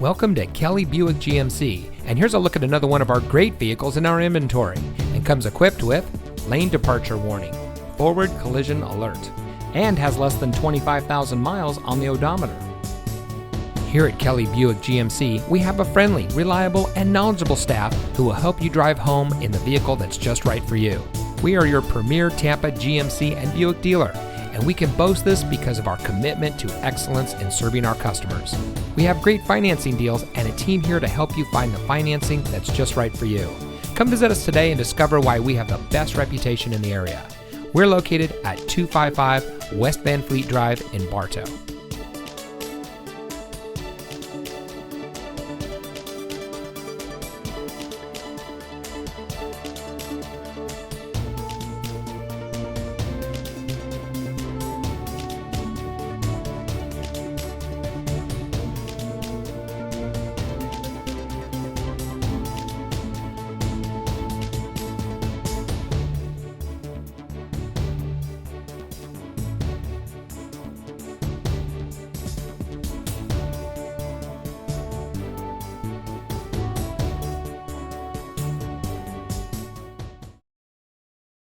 Welcome to Kelley Buick GMC, and here's a look at another one of our great vehicles in our inventory, and comes equipped with lane departure warning, forward collision alert, and has less than 25,000 miles on the odometer. Here at Kelley Buick GMC, we have a friendly, reliable, and knowledgeable staff who will help you drive home in the vehicle that's just right for you. We are your premier Tampa GMC and Buick dealer, and we can boast this because of our commitment to excellence in serving our customers. We have great financing deals and a team here to help you find the financing that's just right for you. Come visit us today and discover why we have the best reputation in the area. We're located at 255 West Van Fleet Drive in Bartow.